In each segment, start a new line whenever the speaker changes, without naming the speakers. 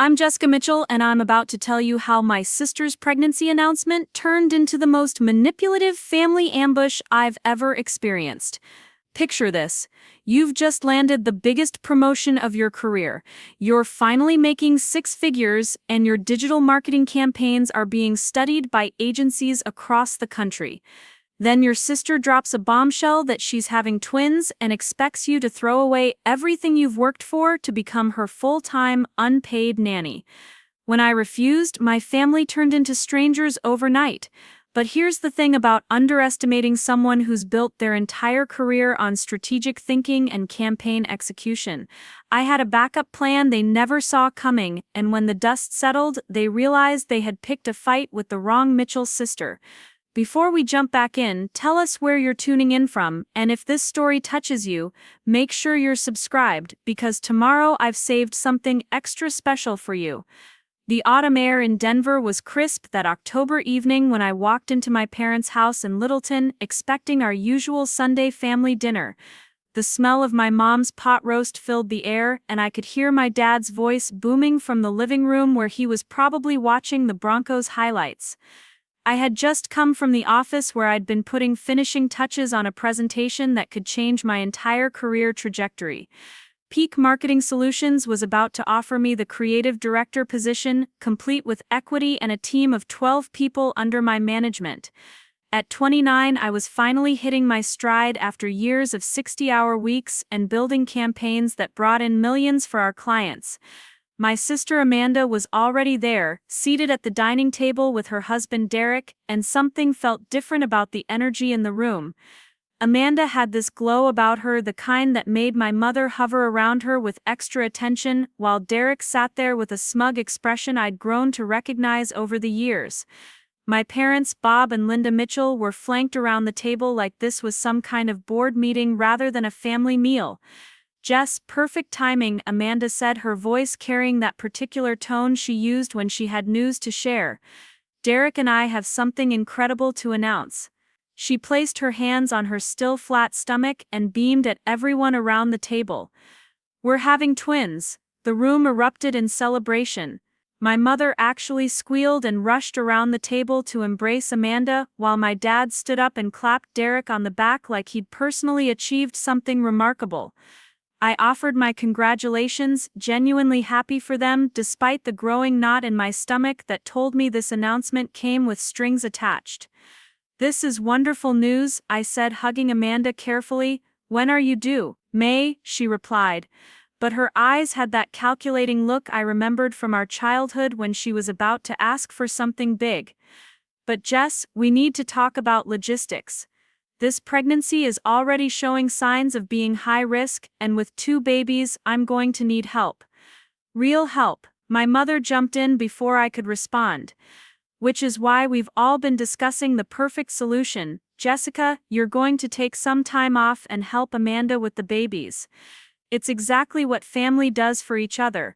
I'm Jessica Mitchell, and I'm about to tell you how my sister's pregnancy announcement turned into the most manipulative family ambush I've ever experienced. Picture this. You've just landed the biggest promotion of your career. You're finally making six figures, and your digital marketing campaigns are being studied by agencies across the country. Then your sister drops a bombshell that she's having twins and expects you to throw away everything you've worked for to become her full-time, unpaid nanny. When I refused, my family turned into strangers overnight. But here's the thing about underestimating someone who's built their entire career on strategic thinking and campaign execution. I had a backup plan they never saw coming, and when the dust settled, they realized they had picked a fight with the wrong Mitchell sister. Before we jump back in, tell us where you're tuning in from, and if this story touches you, make sure you're subscribed, because tomorrow I've saved something extra special for you. The autumn air in Denver was crisp that October evening when I walked into my parents' house in Littleton, expecting our usual Sunday family dinner. The smell of my mom's pot roast filled the air, and I could hear my dad's voice booming from the living room where he was probably watching the Broncos highlights. I had just come from the office where I'd been putting finishing touches on a presentation that could change my entire career trajectory. Peak Marketing Solutions was about to offer me the creative director position, complete with equity and a team of 12 people under my management. At 29, I was finally hitting my stride after years of 60-hour weeks and building campaigns that brought in millions for our clients. My sister Amanda was already there, seated at the dining table with her husband Derek, and something felt different about the energy in the room. Amanda had this glow about her, the kind that made my mother hover around her with extra attention, while Derek sat there with a smug expression I'd grown to recognize over the years. My parents, Bob and Linda Mitchell, were flanked around the table like this was some kind of board meeting rather than a family meal. "Jess, perfect timing," Amanda said, her voice carrying that particular tone she used when she had news to share. "Derek and I have something incredible to announce." She placed her hands on her still flat stomach and beamed at everyone around the table. "We're having twins." The room erupted in celebration. My mother actually squealed and rushed around the table to embrace Amanda, while my dad stood up and clapped Derek on the back like he'd personally achieved something remarkable. I offered my congratulations, genuinely happy for them despite the growing knot in my stomach that told me this announcement came with strings attached. "This is wonderful news," I said, hugging Amanda carefully. "When are you due?" "May," she replied. But her eyes had that calculating look I remembered from our childhood when she was about to ask for something big. "But Jess, we need to talk about logistics. This pregnancy is already showing signs of being high risk, and with 2 babies, I'm going to need help." "Real help," my mother jumped in before I could respond. "Which is why we've all been discussing the perfect solution. Jessica, you're going to take some time off and help Amanda with the babies. It's exactly what family does for each other."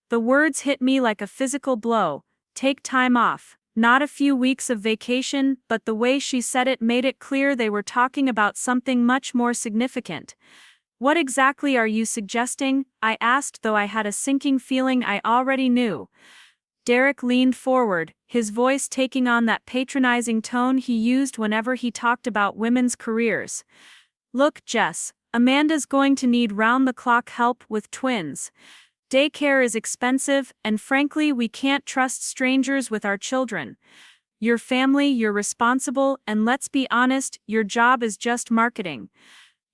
The words hit me like a physical blow. Take time off. Not a few weeks of vacation, but the way she said it made it clear they were talking about something much more significant. "What exactly are you suggesting?" I asked, though I had a sinking feeling I already knew. Derek leaned forward, his voice taking on that patronizing tone he used whenever he talked about women's careers. "Look, Jess, Amanda's going to need round-the-clock help with twins. Daycare is expensive, and frankly, we can't trust strangers with our children. Your family, you're responsible, and let's be honest, your job is just marketing.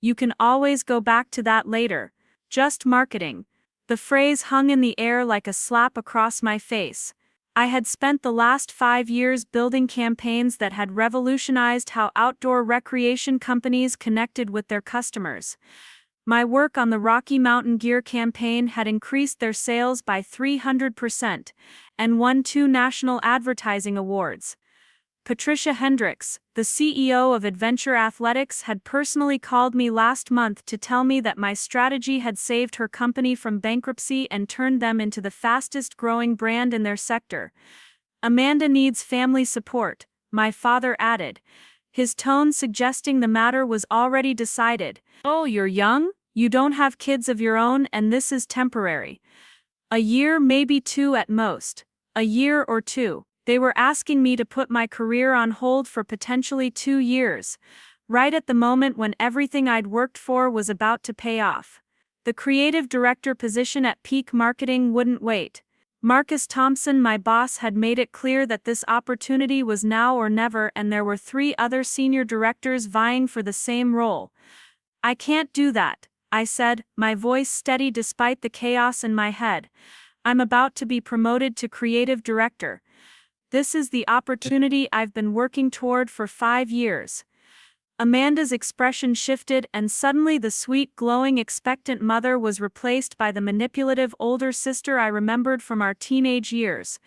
You can always go back to that later. Just marketing." The phrase hung in the air like a slap across my face. I had spent the last 5 years building campaigns that had revolutionized how outdoor recreation companies connected with their customers. My work on the Rocky Mountain Gear campaign had increased their sales by 300% and won 2 national advertising awards. Patricia Hendricks, the CEO of Adventure Athletics, had personally called me last month to tell me that my strategy had saved her company from bankruptcy and turned them into the fastest-growing brand in their sector. "Amanda needs family support," my father added, his tone suggesting the matter was already decided. "Oh, you're young? You don't have kids of your own, and this is temporary." A year, maybe two at most. A year or two. They were asking me to put my career on hold for potentially 2 years, right at the moment when everything I'd worked for was about to pay off. The creative director position at Peak Marketing wouldn't wait. Marcus Thompson, my boss, had made it clear that this opportunity was now or never, and there were 3 other senior directors vying for the same role. I can't do that, I said, my voice steady despite the chaos in my head. I'm about to be promoted to creative director. This is the opportunity I've been working toward for 5 years. Amanda's expression shifted, and suddenly the sweet, glowing, expectant mother was replaced by the manipulative older sister I remembered from our teenage years.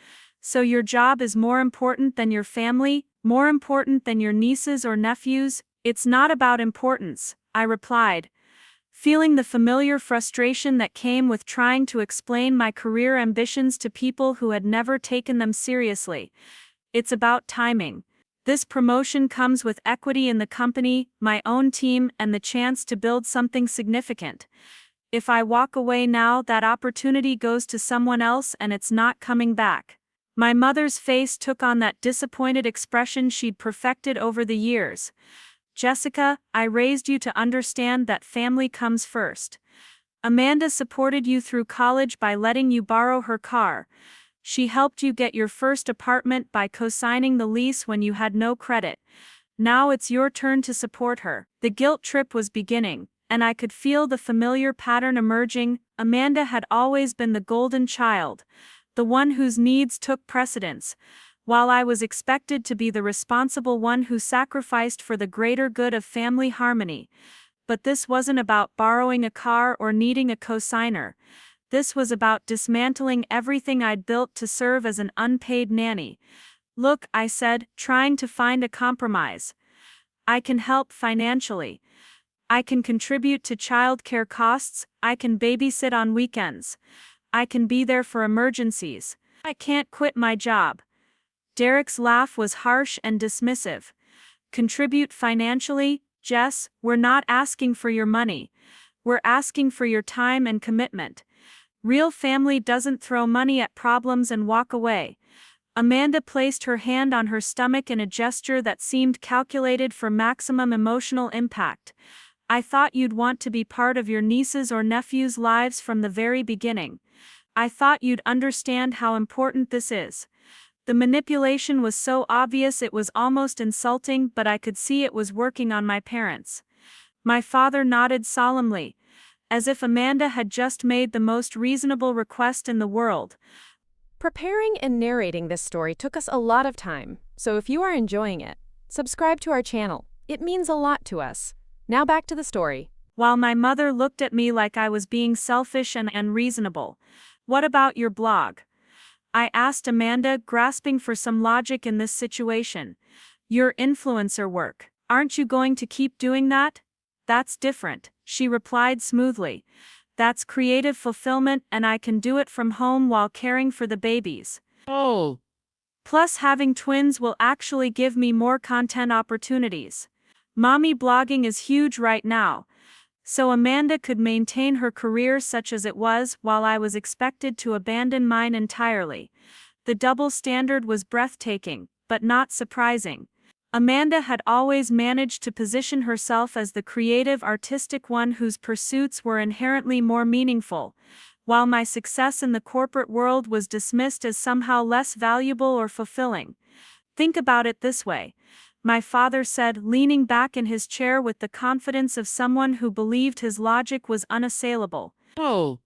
So your job is more important than your family, more important than your nieces or nephews? It's not about importance, I replied, feeling the familiar frustration that came with trying to explain my career ambitions to people who had never taken them seriously. It's about timing. This promotion comes with equity in the company, my own team, and the chance to build something significant. If I walk away now, that opportunity goes to someone else and it's not coming back. My mother's face took on that disappointed expression she'd perfected over the years. Jessica, I raised you to understand that family comes first. Amanda supported you through college by letting you borrow her car. She helped you get your first apartment by co-signing the lease when you had no credit. Now it's your turn to support her. The guilt trip was beginning, and I could feel the familiar pattern emerging. Amanda had always been the golden child, the one whose needs took precedence, while I was expected to be the responsible one who sacrificed for the greater good of family harmony. But this wasn't about borrowing a car or needing a co-signer. This was about dismantling everything I'd built to serve as an unpaid nanny. Look, I said, trying to find a compromise. I can help financially. I can contribute to childcare costs. I can babysit on weekends. I can be there for emergencies. I can't quit my job. Derek's laugh was harsh and dismissive. Contribute financially? Jess, we're not asking for your money. We're asking for your time and commitment. Real family doesn't throw money at problems and walk away. Amanda placed her hand on her stomach in a gesture that seemed calculated for maximum emotional impact. I thought you'd want to be part of your nieces' or nephews' lives from the very beginning. I thought you'd understand how important this is. The manipulation was so obvious it was almost insulting, but I could see it was working on my parents. My father nodded solemnly, as if Amanda had just made the most reasonable request in the world.
Preparing and narrating this story took us a lot of time, so if you are enjoying it, subscribe to our channel. It means a lot to us. Now back to the story.
While my mother looked at me like I was being selfish and unreasonable. What about your blog? I asked Amanda, grasping for some logic in this situation. Your influencer work. Aren't you going to keep doing that? That's different, she replied smoothly. That's creative fulfillment, and I can do it from home while caring for the babies.
Oh.
Plus, having twins will actually give me more content opportunities. Mommy blogging is huge right now. So Amanda could maintain her career such as it was while I was expected to abandon mine entirely. The double standard was breathtaking, but not surprising. Amanda had always managed to position herself as the creative, artistic one whose pursuits were inherently more meaningful, while my success in the corporate world was dismissed as somehow less valuable or fulfilling. Think about it this way, my father said, leaning back in his chair with the confidence of someone who believed his logic was unassailable.
Oh.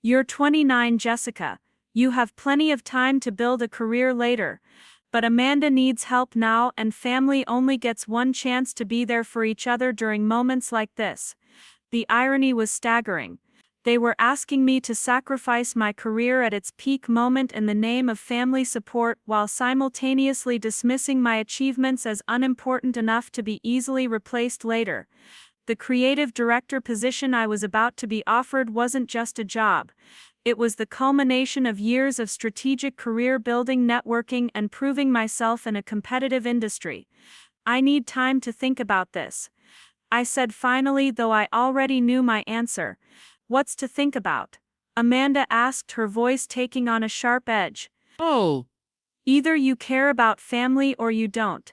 You're 29, Jessica. You have plenty of time to build a career later. But Amanda needs help now, and family only gets one chance to be there for each other during moments like this. The irony was staggering. They were asking me to sacrifice my career at its peak moment in the name of family support while simultaneously dismissing my achievements as unimportant enough to be easily replaced later. The creative director position I was about to be offered wasn't just a job. It was the culmination of years of strategic career building, networking, and proving myself in a competitive industry. I need time to think about this, I said finally, though I already knew my answer. What's to think about? Amanda asked, her voice taking on a sharp edge.
Oh,
Either you care about family or you don't.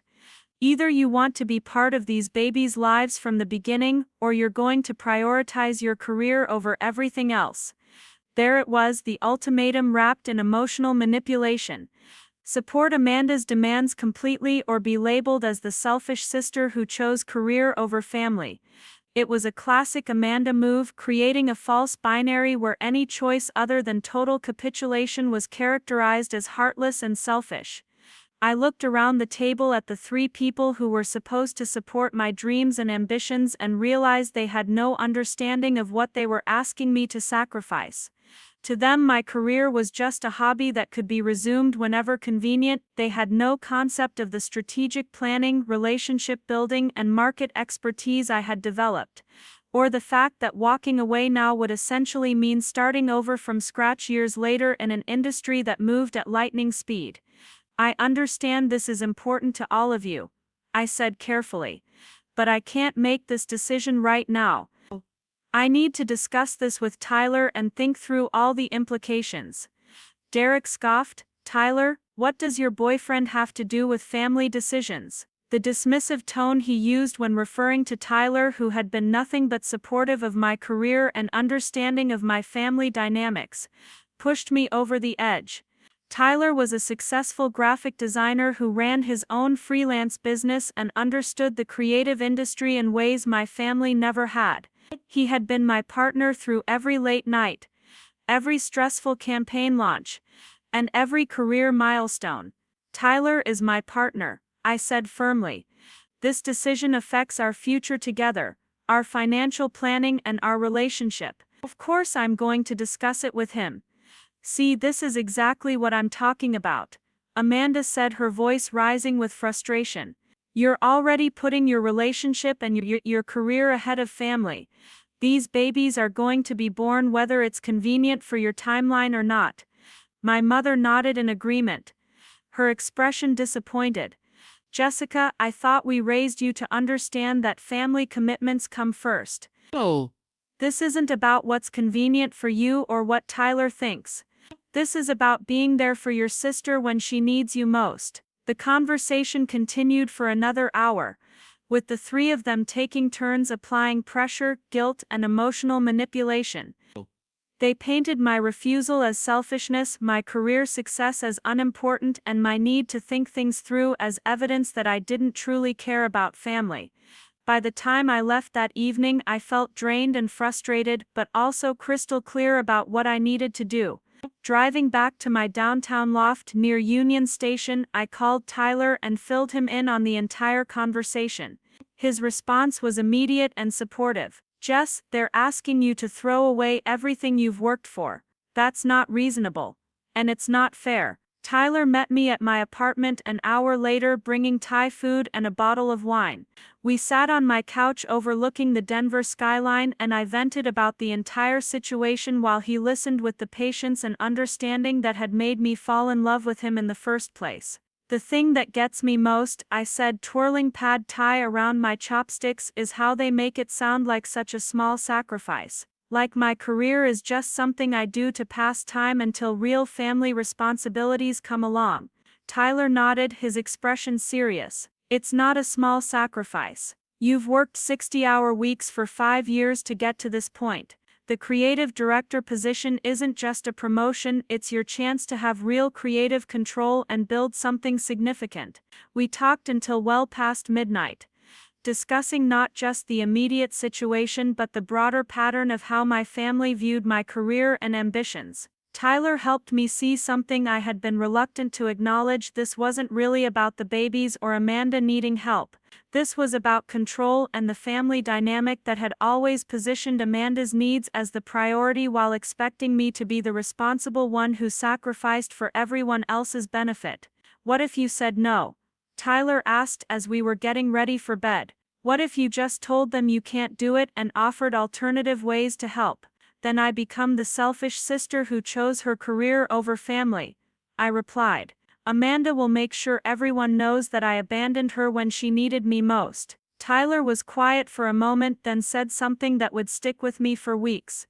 Either you want to be part of these babies' lives from the beginning, or you're going to prioritize your career over everything else. There it was, the ultimatum wrapped in emotional manipulation. Support Amanda's demands completely or be labeled as the selfish sister who chose career over family. It was a classic Amanda move, creating a false binary where any choice other than total capitulation was characterized as heartless and selfish. I looked around the table at the three people who were supposed to support my dreams and ambitions and realized they had no understanding of what they were asking me to sacrifice. To them, my career was just a hobby that could be resumed whenever convenient. They had no concept of the strategic planning, relationship building, and market expertise I had developed, or the fact that walking away now would essentially mean starting over from scratch years later in an industry that moved at lightning speed. I understand this is important to all of you, I said carefully, but I can't make this decision right now. I need to discuss this with Tyler and think through all the implications. Derek scoffed. Tyler, what does your boyfriend have to do with family decisions? The dismissive tone he used when referring to Tyler, who had been nothing but supportive of my career and understanding of my family dynamics, pushed me over the edge. Tyler was a successful graphic designer who ran his own freelance business and understood the creative industry in ways my family never had. He had been my partner through every late night, every stressful campaign launch, and every career milestone. Tyler is my partner, I said firmly. This decision affects our future together, our financial planning, and our relationship. Of course, I'm going to discuss it with him. See, this is exactly what I'm talking about, Amanda said, her voice rising with frustration. You're already putting your relationship and your career ahead of family. These babies are going to be born whether it's convenient for your timeline or not. My mother nodded in agreement, her expression disappointed. Jessica, I thought we raised you to understand that family commitments come first.
oh,
This isn't about what's convenient for you or what Tyler thinks. This is about being there for your sister when she needs you most. The conversation continued for another hour, with the three of them taking turns applying pressure, guilt, and emotional manipulation. They painted my refusal as selfishness, my career success as unimportant, and my need to think things through as evidence that I didn't truly care about family. By the time I left that evening, I felt drained and frustrated, but also crystal clear about what I needed to do. Driving back to my downtown loft near Union Station, I called Tyler and filled him in on the entire conversation. His response was immediate and supportive. Jess, they're asking you to throw away everything you've worked for. That's not reasonable. And it's not fair. Tyler met me at my apartment an hour later, bringing Thai food and a bottle of wine. We sat on my couch overlooking the Denver skyline, and I vented about the entire situation while he listened with the patience and understanding that had made me fall in love with him in the first place. The thing that gets me most, I said, twirling pad thai around my chopsticks, is how they make it sound like such a small sacrifice. Like my career is just something I do to pass time until real family responsibilities come along. Tyler nodded, his expression serious. It's not a small sacrifice. You've worked 60-hour weeks for 5 years to get to this point. The creative director position isn't just a promotion, it's your chance to have real creative control and build something significant. We talked until well past midnight, discussing not just the immediate situation but the broader pattern of how my family viewed my career and ambitions. Tyler helped me see something I had been reluctant to acknowledge. This wasn't really about the babies or Amanda needing help. This was about control and the family dynamic that had always positioned Amanda's needs as the priority while expecting me to be the responsible one who sacrificed for everyone else's benefit. What if you said no? Tyler asked as we were getting ready for bed. What if you just told them you can't do it and offered alternative ways to help? Then I become the selfish sister who chose her career over family, I replied. Amanda will make sure everyone knows that I abandoned her when she needed me most. Tyler was quiet for a moment, then said something that would stick with me for weeks.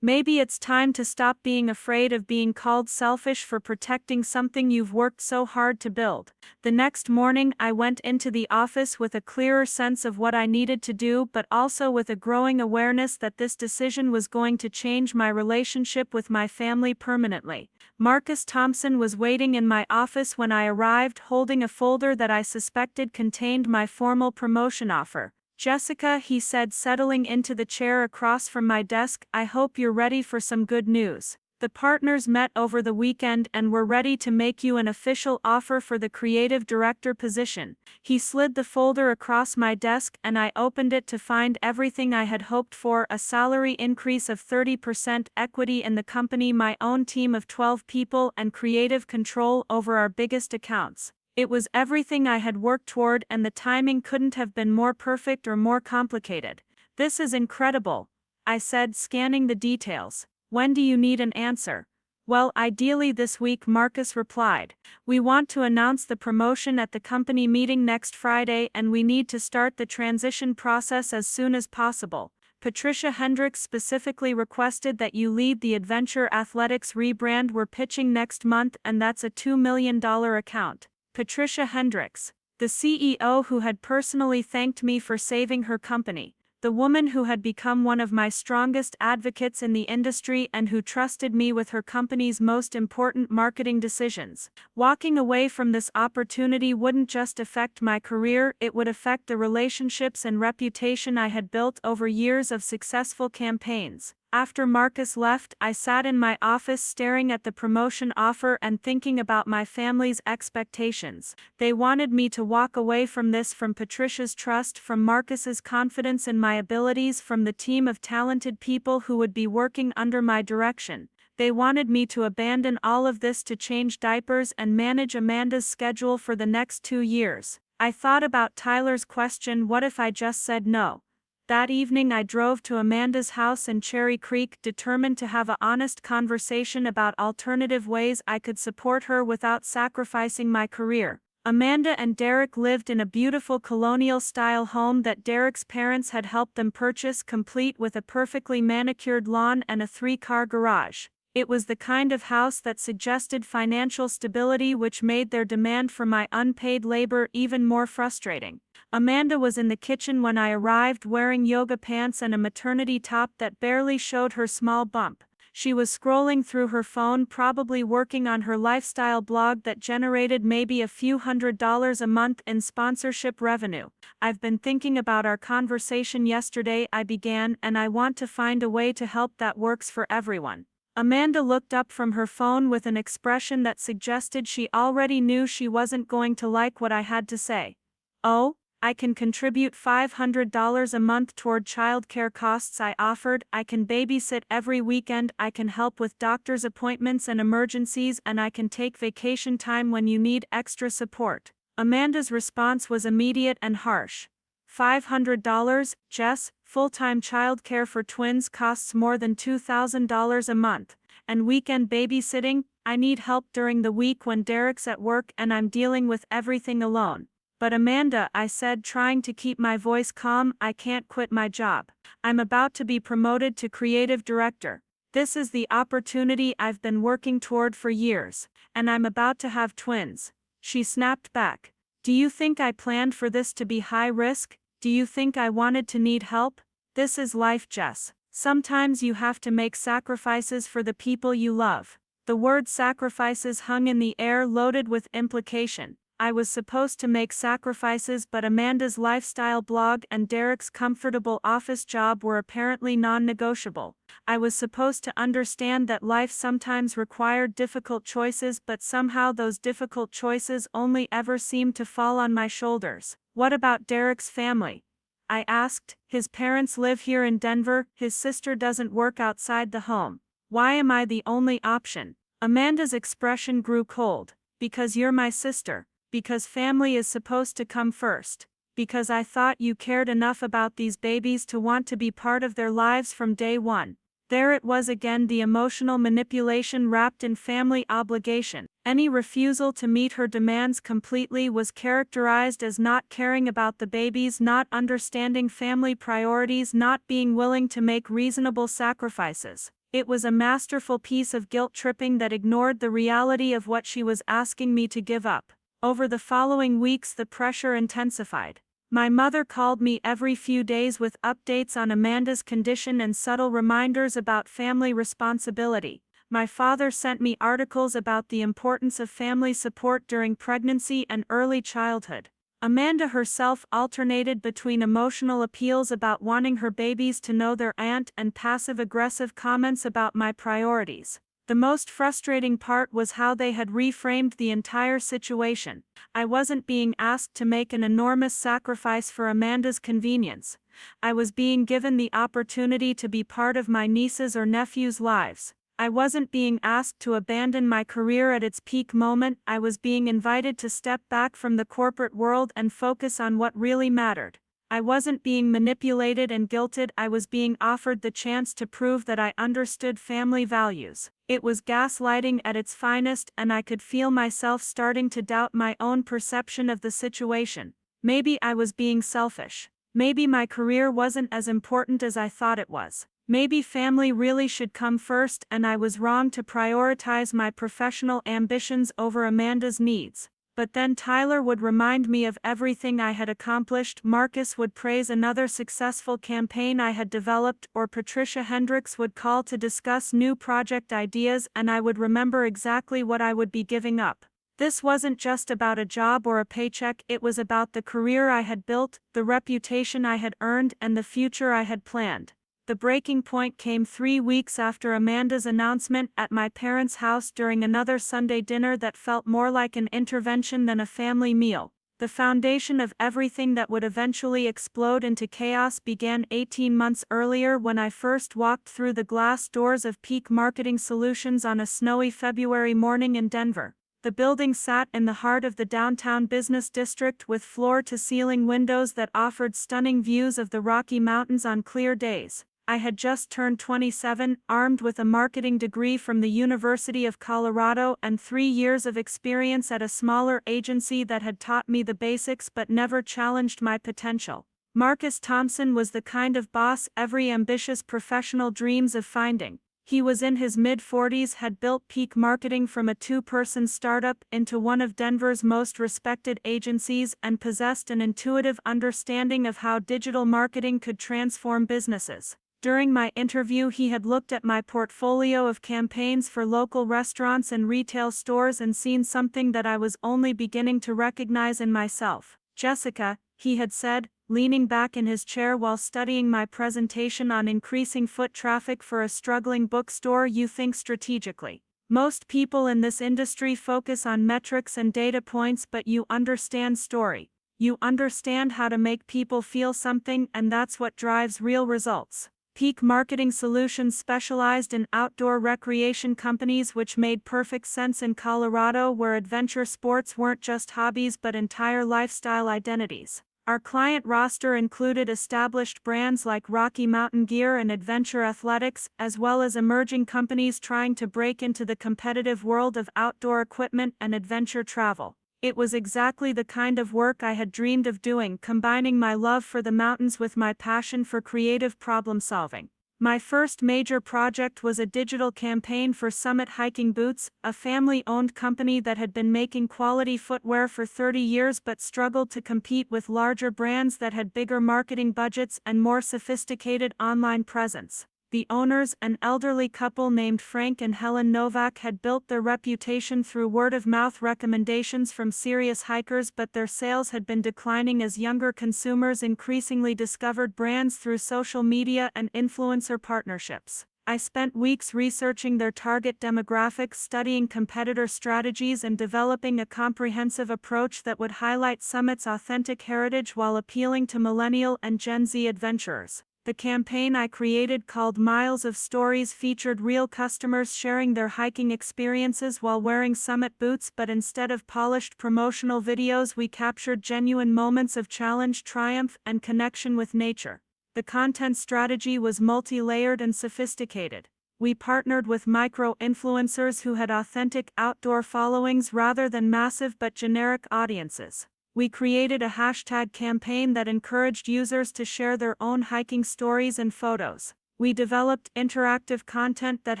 Maybe it's time to stop being afraid of being called selfish for protecting something you've worked so hard to build. The next morning, I went into the office with a clearer sense of what I needed to do, but also with a growing awareness that this decision was going to change my relationship with my family permanently. Marcus Thompson was waiting in my office when I arrived, holding a folder that I suspected contained my formal promotion offer. "Jessica," he said, settling into the chair across from my desk, "I hope you're ready for some good news. The partners met over the weekend and were ready to make you an official offer for the creative director position." He slid the folder across my desk and I opened it to find everything I had hoped for: a salary increase of 30%, equity in the company, my own team of 12 people, and creative control over our biggest accounts. It was everything I had worked toward, and the timing couldn't have been more perfect or more complicated. "This is incredible," I said, scanning the details. "When do you need an answer?" "Well, ideally this week," Marcus replied. "We want to announce the promotion at the company meeting next Friday, and we need to start the transition process as soon as possible. Patricia Hendricks specifically requested that you lead the Adventure Athletics rebrand we're pitching next month, and that's a $2 million account." Patricia Hendricks, the CEO who had personally thanked me for saving her company, the woman who had become one of my strongest advocates in the industry and who trusted me with her company's most important marketing decisions. Walking away from this opportunity wouldn't just affect my career, it would affect the relationships and reputation I had built over years of successful campaigns. After Marcus left, I sat in my office staring at the promotion offer and thinking about my family's expectations. They wanted me to walk away from this, from Patricia's trust, from Marcus's confidence in my abilities, from the team of talented people who would be working under my direction. They wanted me to abandon all of this to change diapers and manage Amanda's schedule for the next 2 years. I thought about Tyler's question, what if I just said no? That evening I drove to Amanda's house in Cherry Creek, determined to have an honest conversation about alternative ways I could support her without sacrificing my career. Amanda and Derek lived in a beautiful colonial-style home that Derek's parents had helped them purchase, complete with a perfectly manicured lawn and a 3-car garage. It was the kind of house that suggested financial stability, which made their demand for my unpaid labor even more frustrating. Amanda was in the kitchen when I arrived, wearing yoga pants and a maternity top that barely showed her small bump. She was scrolling through her phone, probably working on her lifestyle blog that generated maybe a few $100s a month in sponsorship revenue. "I've been thinking about our conversation yesterday," I began, "and I want to find a way to help that works for everyone." Amanda looked up from her phone with an expression that suggested she already knew she wasn't going to like what I had to say. "Oh, I can contribute $500 a month toward childcare costs," I offered. "I can babysit every weekend, I can help with doctor's appointments and emergencies, and I can take vacation time when you need extra support." Amanda's response was immediate and harsh. $500, Jess? Full-time childcare for twins costs more than $2,000 a month. And weekend babysitting? I need help during the week when Derek's at work and I'm dealing with everything alone. "But Amanda," I said, trying to keep my voice calm, "I can't quit my job. I'm about to be promoted to creative director. This is the opportunity I've been working toward for years. And I'm about to have twins." She snapped back. "Do you think I planned for this to be high risk? Do you think I wanted to need help? This is life, Jess. Sometimes you have to make sacrifices for the people you love." The word sacrifices hung in the air, loaded with implication. I was supposed to make sacrifices, but Amanda's lifestyle blog and Derek's comfortable office job were apparently non-negotiable. I was supposed to understand that life sometimes required difficult choices, but somehow those difficult choices only ever seemed to fall on my shoulders. "What about Derek's family?" I asked. "His parents live here in Denver, his sister doesn't work outside the home. Why am I the only option?" Amanda's expression grew cold. "Because you're my sister. Because family is supposed to come first. Because I thought you cared enough about these babies to want to be part of their lives from day one." There it was again, the emotional manipulation wrapped in family obligation. Any refusal to meet her demands completely was characterized as not caring about the babies, not understanding family priorities, not being willing to make reasonable sacrifices. It was a masterful piece of guilt-tripping that ignored the reality of what she was asking me to give up. Over the following weeks, the pressure intensified. My mother called me every few days with updates on Amanda's condition and subtle reminders about family responsibility. My father sent me articles about the importance of family support during pregnancy and early childhood. Amanda herself alternated between emotional appeals about wanting her babies to know their aunt and passive-aggressive comments about my priorities. The most frustrating part was how they had reframed the entire situation. I wasn't being asked to make an enormous sacrifice for Amanda's convenience. I was being given the opportunity to be part of my niece's or nephew's lives. I wasn't being asked to abandon my career at its peak moment. I was being invited to step back from the corporate world and focus on what really mattered. I wasn't being manipulated and guilted. I was being offered the chance to prove that I understood family values. It was gaslighting at its finest, and I could feel myself starting to doubt my own perception of the situation. Maybe I was being selfish. Maybe my career wasn't as important as I thought it was. Maybe family really should come first, and I was wrong to prioritize my professional ambitions over Amanda's needs. But then Tyler would remind me of everything I had accomplished, Marcus would praise another successful campaign I had developed, or Patricia Hendricks would call to discuss new project ideas, and I would remember exactly what I would be giving up. This wasn't just about a job or a paycheck, it was about the career I had built, the reputation I had earned, and the future I had planned. The breaking point came 3 weeks after Amanda's announcement at my parents' house during another Sunday dinner that felt more like an intervention than a family meal. The foundation of everything that would eventually explode into chaos began 18 months earlier when I first walked through the glass doors of Peak Marketing Solutions on a snowy February morning in Denver. The building sat in the heart of the downtown business district with floor-to-ceiling windows that offered stunning views of the Rocky Mountains on clear days. I had just turned 27, armed with a marketing degree from the University of Colorado and 3 years of experience at a smaller agency that had taught me the basics but never challenged my potential. Marcus Thompson was the kind of boss every ambitious professional dreams of finding. He was in his mid-40s, had built Peak Marketing from a 2-person startup into one of Denver's most respected agencies, and possessed an intuitive understanding of how digital marketing could transform businesses. During my interview, he had looked at my portfolio of campaigns for local restaurants and retail stores and seen something that I was only beginning to recognize in myself. "Jessica," he had said, leaning back in his chair while studying my presentation on increasing foot traffic for a struggling bookstore, "you think strategically. Most people in this industry focus on metrics and data points, but you understand story. You understand how to make people feel something, and that's what drives real results." Peak Marketing Solutions specialized in outdoor recreation companies, which made perfect sense in Colorado, where adventure sports weren't just hobbies but entire lifestyle identities. Our client roster included established brands like Rocky Mountain Gear and Adventure Athletics, as well as emerging companies trying to break into the competitive world of outdoor equipment and adventure travel. It was exactly the kind of work I had dreamed of doing, combining my love for the mountains with my passion for creative problem solving. My first major project was a digital campaign for Summit Hiking Boots, a family-owned company that had been making quality footwear for 30 years but struggled to compete with larger brands that had bigger marketing budgets and more sophisticated online presence. The owners, an elderly couple named Frank and Helen Novak, had built their reputation through word-of-mouth recommendations from serious hikers, but their sales had been declining as younger consumers increasingly discovered brands through social media and influencer partnerships. I spent weeks researching their target demographics, studying competitor strategies, and developing a comprehensive approach that would highlight Summit's authentic heritage while appealing to millennial and Gen Z adventurers. The campaign I created, called Miles of Stories, featured real customers sharing their hiking experiences while wearing Summit boots, but instead of polished promotional videos, we captured genuine moments of challenge, triumph, and connection with nature. The content strategy was multi-layered and sophisticated. We partnered with micro-influencers who had authentic outdoor followings rather than massive but generic audiences. We created a hashtag campaign that encouraged users to share their own hiking stories and photos. We developed interactive content that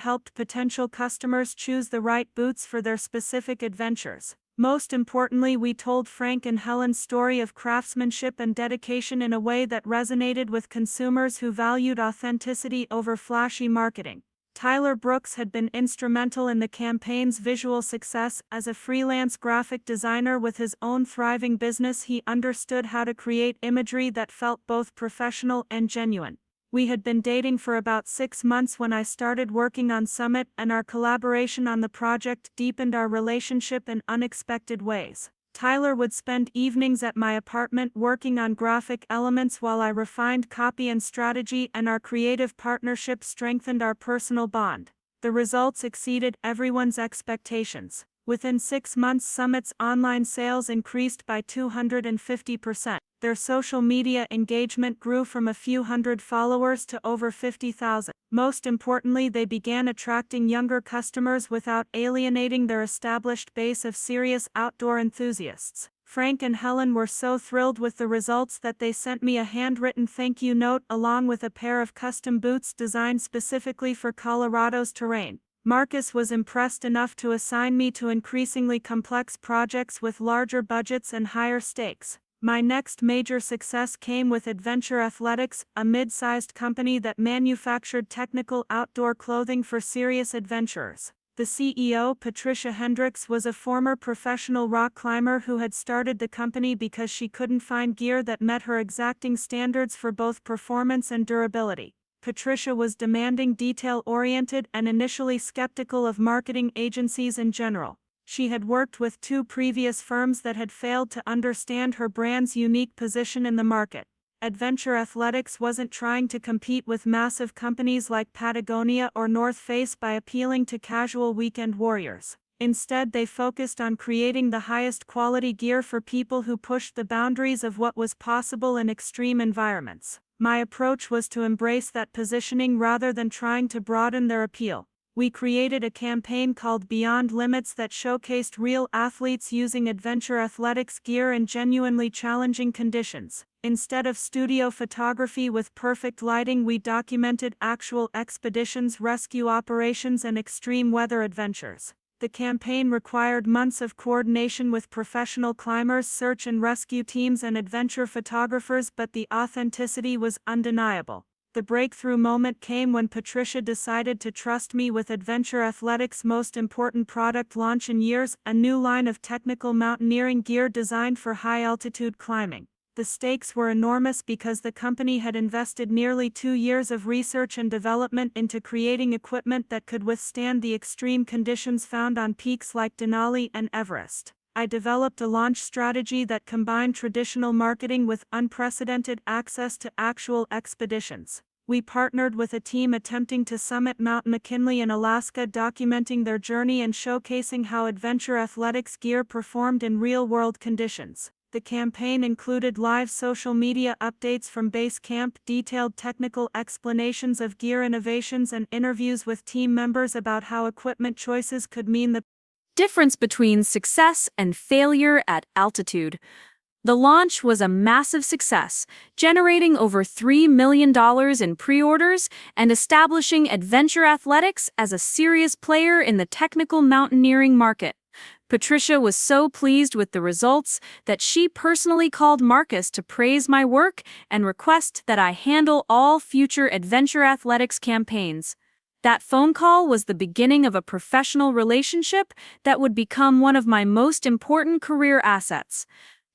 helped potential customers choose the right boots for their specific adventures. Most importantly, we told Frank and Helen's story of craftsmanship and dedication in a way that resonated with consumers who valued authenticity over flashy marketing. Tyler Brooks had been instrumental in the campaign's visual success. As a freelance graphic designer with his own thriving business, he understood how to create imagery that felt both professional and genuine. We had been dating for about 6 months when I started working on Summit, and our collaboration on the project deepened our relationship in unexpected ways. Tyler would spend evenings at my apartment working on graphic elements while I refined copy and strategy, and our creative partnership strengthened our personal bond. The results exceeded everyone's expectations. Within 6 months, Summit's online sales increased by 250%. Their social media engagement grew from a few hundred followers to over 50,000. Most importantly, they began attracting younger customers without alienating their established base of serious outdoor enthusiasts. Frank and Helen were so thrilled with the results that they sent me a handwritten thank you note along with a pair of custom boots designed specifically for Colorado's terrain. Marcus was impressed enough to assign me to increasingly complex projects with larger budgets and higher stakes. My next major success came with Adventure Athletics, a mid-sized company that manufactured technical outdoor clothing for serious adventurers. The CEO, Patricia Hendricks, was a former professional rock climber who had started the company because she couldn't find gear that met her exacting standards for both performance and durability. Patricia was demanding, detail-oriented, and initially skeptical of marketing agencies in general. She had worked with 2 previous firms that had failed to understand her brand's unique position in the market. Adventure Athletics wasn't trying to compete with massive companies like Patagonia or North Face by appealing to casual weekend warriors. Instead, they focused on creating the highest quality gear for people who pushed the boundaries of what was possible in extreme environments. My approach was to embrace that positioning rather than trying to broaden their appeal. We created a campaign called Beyond Limits that showcased real athletes using Adventure Athletics gear in genuinely challenging conditions. Instead of studio photography with perfect lighting, we documented actual expeditions, rescue operations, and extreme weather adventures. The campaign required months of coordination with professional climbers, search and rescue teams, and adventure photographers, but the authenticity was undeniable. The breakthrough moment came when Patricia decided to trust me with Adventure Athletics' most important product launch in years, a new line of technical mountaineering gear designed for high-altitude climbing. The stakes were enormous because the company had invested nearly 2 years of research and development into creating equipment that could withstand the extreme conditions found on peaks like Denali and Everest. I developed a launch strategy that combined traditional marketing with unprecedented access to actual expeditions. We partnered with a team attempting to summit Mount McKinley in Alaska, documenting their journey and showcasing how Adventure Athletics gear performed in real-world conditions. The campaign included live social media updates from base camp, detailed technical explanations of gear innovations, and interviews with team members about how equipment choices could mean the
Difference between success and failure at altitude. The launch was a massive success, generating over $3 million in pre-orders and establishing Adventure Athletics as a serious player in the technical mountaineering market. Patricia was so pleased with the results that she personally called Marcus to praise my work and request that I handle all future Adventure Athletics campaigns. That phone call was the beginning of a professional relationship that would become one of my most important career assets.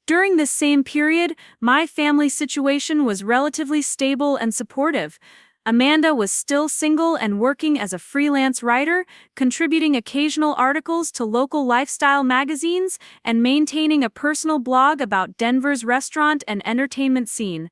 During this same period, my family situation was relatively stable and supportive. Amanda was still single and working as a freelance writer, contributing occasional articles to local lifestyle magazines and maintaining a personal blog about Denver's restaurant and entertainment scene.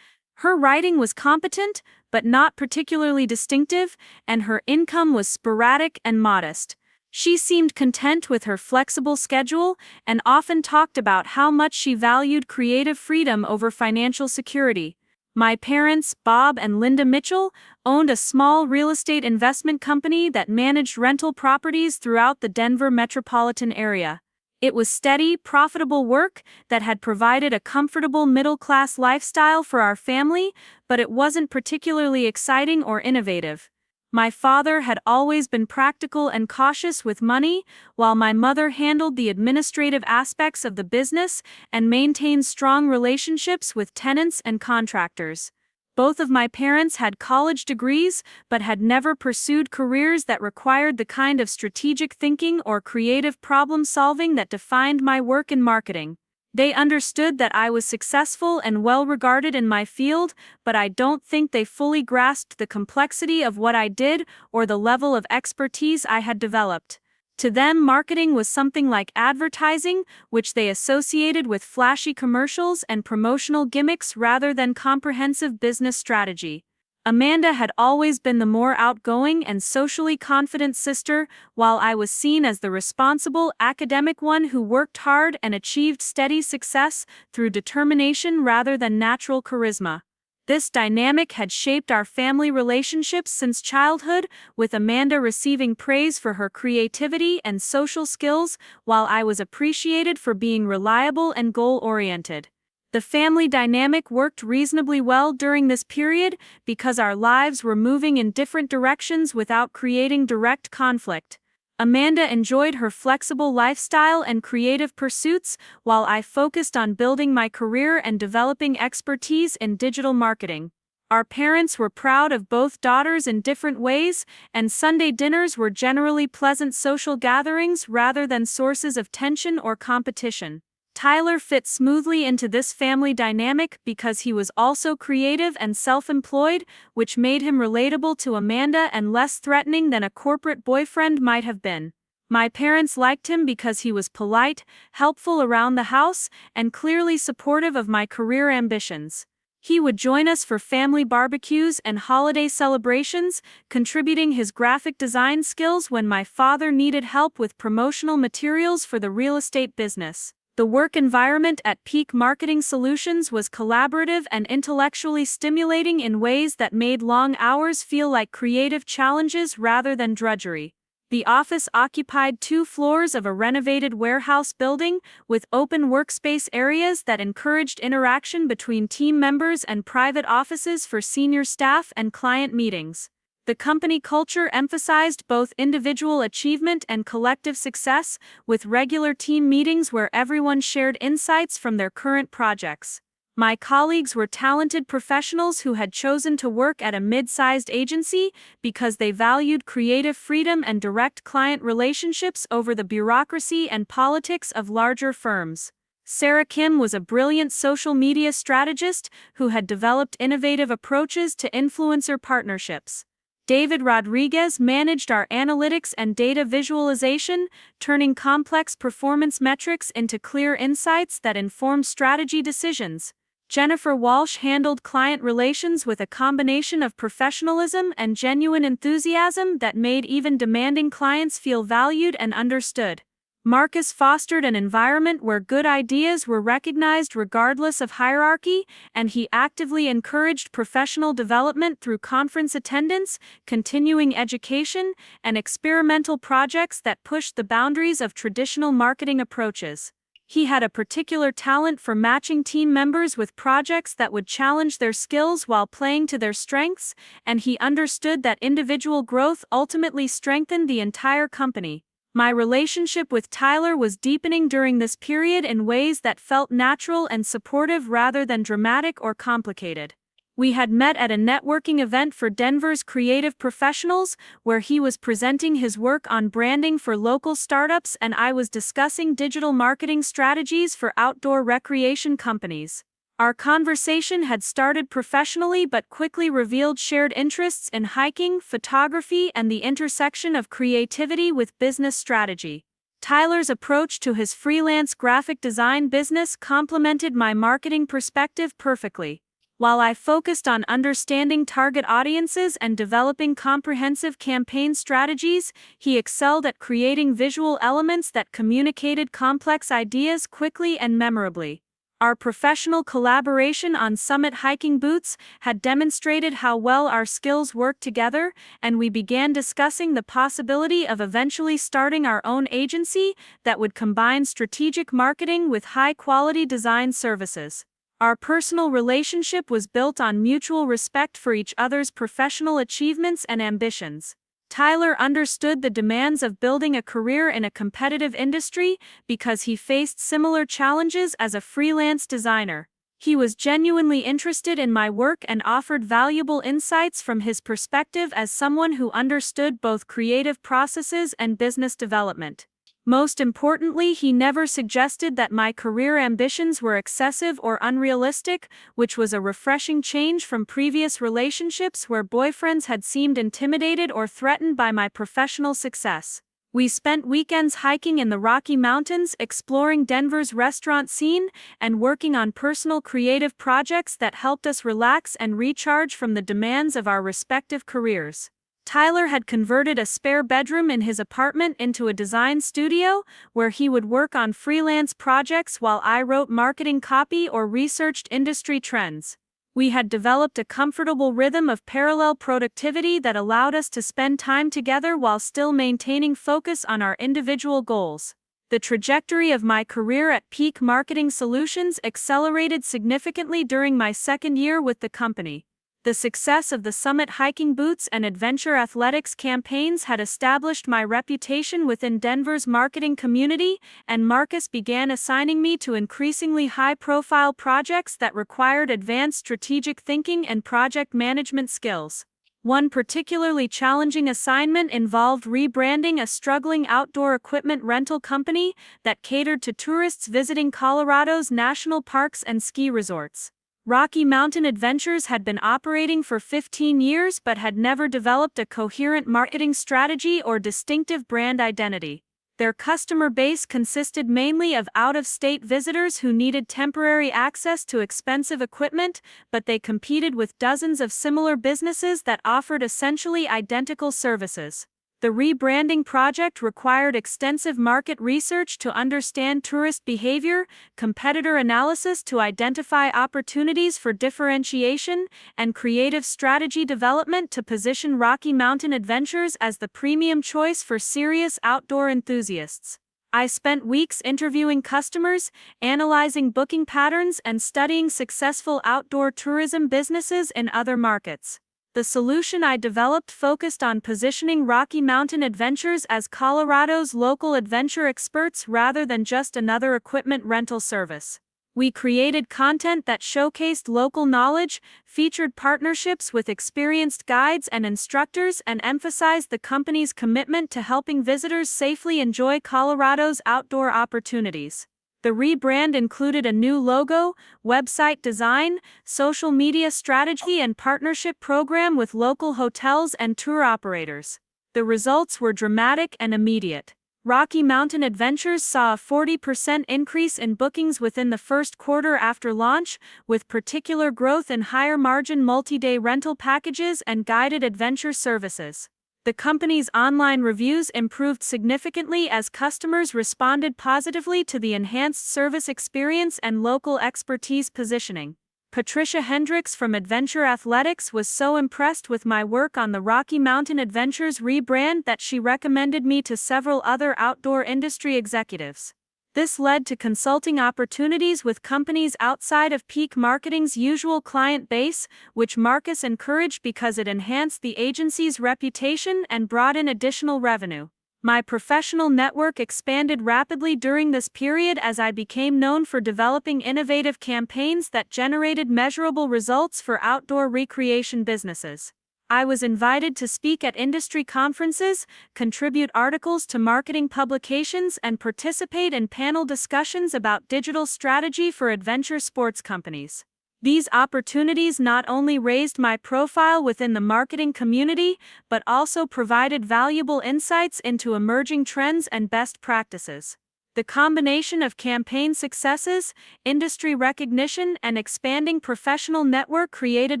Her writing was competent, but not particularly distinctive, and her income was sporadic and modest. She seemed content with her flexible schedule and often talked about how much she valued creative freedom over financial security. My parents, Bob and Linda Mitchell, owned a small real estate investment company that managed rental properties throughout the Denver metropolitan area. It was steady, profitable work that had provided a comfortable middle-class lifestyle for our family, but it wasn't particularly exciting or innovative. My father had always been practical and cautious with money, while my mother handled the administrative aspects of the business and maintained strong relationships with tenants and contractors. Both of my parents had college degrees, but had never pursued careers that required the kind of strategic thinking or creative problem solving that defined my work in marketing. They understood that I was successful and well regarded in my field, but I don't think they fully grasped the complexity of what I did or the level of expertise I had developed. To them, marketing was something like advertising, which they associated with flashy commercials and promotional gimmicks rather than comprehensive business strategy. Amanda had always been the more outgoing and socially confident sister, while I was seen as the responsible academic one who worked hard and achieved steady success through determination rather than natural charisma. This dynamic had shaped our family relationships since childhood, with Amanda receiving praise for her creativity and social skills, while I was appreciated for being reliable and goal-oriented. The family dynamic worked reasonably well during this period because our lives were moving in different directions without creating direct conflict. Amanda enjoyed her flexible lifestyle and creative pursuits, while I focused on building my career and developing expertise in digital marketing. Our parents were proud of both daughters in different ways, and Sunday dinners were generally pleasant social gatherings rather than sources of tension or competition. Tyler fit smoothly into this family dynamic because he was also creative and self-employed, which made him relatable to Amanda and less threatening than a corporate boyfriend might have been. My parents liked him because he was polite, helpful around the house, and clearly supportive of my career ambitions. He would join us for family barbecues and holiday celebrations, contributing his graphic design skills when my father needed help with promotional materials for the real estate business. The work environment at Peak Marketing Solutions was collaborative and intellectually stimulating in ways that made long hours feel like creative challenges rather than drudgery. The office occupied 2 floors of a renovated warehouse building, with open workspace areas that encouraged interaction between team members and private offices for senior staff and client meetings. The company culture emphasized both individual achievement and collective success, with regular team meetings where everyone shared insights from their current projects. My colleagues were talented professionals who had chosen to work at a mid-sized agency because they valued creative freedom and direct client relationships over the bureaucracy and politics of larger firms. Sarah Kim was a brilliant social media strategist who had developed innovative approaches to influencer partnerships. David Rodriguez managed our analytics and data visualization, turning complex performance metrics into clear insights that informed strategy decisions. Jennifer Walsh handled client relations with a combination of professionalism and genuine enthusiasm that made even demanding clients feel valued and understood. Marcus fostered an environment where good ideas were recognized regardless of hierarchy, and he actively encouraged professional development through conference attendance, continuing education, and experimental projects that pushed the boundaries of traditional marketing approaches. He had a particular talent for matching team members with projects that would challenge their skills while playing to their strengths, and he understood that individual growth ultimately strengthened the entire company. My relationship with Tyler was deepening during this period in ways that felt natural and supportive rather than dramatic or complicated. We had met at a networking event for Denver's creative professionals, where he was presenting his work on branding for local startups and I was discussing digital marketing strategies for outdoor recreation companies. Our conversation had started professionally but quickly revealed shared interests in hiking, photography, and the intersection of creativity with business strategy. Tyler's approach to his freelance graphic design business complemented my marketing perspective perfectly. While I focused on understanding target audiences and developing comprehensive campaign strategies, he excelled at creating visual elements that communicated complex ideas quickly and memorably. Our professional collaboration on Summit hiking boots had demonstrated how well our skills worked together, and we began discussing the possibility of eventually starting our own agency that would combine strategic marketing with high-quality design services. Our personal relationship was built on mutual respect for each other's professional achievements and ambitions. Tyler understood the demands of building a career in a competitive industry because he faced similar challenges as a freelance designer. He was genuinely interested in my work and offered valuable insights from his perspective as someone who understood both creative processes and business development. Most importantly, he never suggested that my career ambitions were excessive or unrealistic, which was a refreshing change from previous relationships where boyfriends had seemed intimidated or threatened by my professional success. We spent weekends hiking in the Rocky Mountains, exploring Denver's restaurant scene, and working on personal creative projects that helped us relax and recharge from the demands of our respective careers. Tyler had converted a spare bedroom in his apartment into a design studio, where he would work on freelance projects while I wrote marketing copy or researched industry trends. We had developed a comfortable rhythm of parallel productivity that allowed us to spend time together while still maintaining focus on our individual goals. The trajectory of my career at Peak Marketing Solutions accelerated significantly during my second year with the company. The success of the Summit hiking boots and adventure athletics campaigns had established my reputation within Denver's marketing community, and Marcus began assigning me to increasingly high-profile projects that required advanced strategic thinking and project management skills. One particularly challenging assignment involved rebranding a struggling outdoor equipment rental company that catered to tourists visiting Colorado's national parks and ski resorts. Rocky Mountain Adventures had been operating for 15 years but had never developed a coherent marketing strategy or distinctive brand identity. Their customer base consisted mainly of out-of-state visitors who needed temporary access to expensive equipment, but they competed with dozens of similar businesses that offered essentially identical services. The rebranding project required extensive market research to understand tourist behavior, competitor analysis to identify opportunities for differentiation, and creative strategy development to position Rocky Mountain Adventures as the premium choice for serious outdoor enthusiasts. I spent weeks interviewing customers, analyzing booking patterns, and studying successful outdoor tourism businesses in other markets. The solution I developed focused on positioning Rocky Mountain Adventures as Colorado's local adventure experts rather than just another equipment rental service. We created content that showcased local knowledge, featured partnerships with experienced guides and instructors, and emphasized the company's commitment to helping visitors safely enjoy Colorado's outdoor opportunities. The rebrand included a new logo, website design, social media strategy, and partnership program with local hotels and tour operators. The results were dramatic and immediate. Rocky Mountain Adventures saw a 40% increase in bookings within the first quarter after launch, with particular growth in higher-margin multi-day rental packages and guided adventure services. The company's online reviews improved significantly as customers responded positively to the enhanced service experience and local expertise positioning. Patricia Hendricks from Adventure Athletics was so impressed with my work on the Rocky Mountain Adventures rebrand that she recommended me to several other outdoor industry executives. This led to consulting opportunities with companies outside of Peak Marketing's usual client base, which Marcus encouraged because it enhanced the agency's reputation and brought in additional revenue. My professional network expanded rapidly during this period as I became known for developing innovative campaigns that generated measurable results for outdoor recreation businesses. I was invited to speak at industry conferences, contribute articles to marketing publications, and participate in panel discussions about digital strategy for adventure sports companies. These opportunities not only raised my profile within the marketing community, but also provided valuable insights into emerging trends and best practices. The combination of campaign successes, industry recognition, and expanding professional network created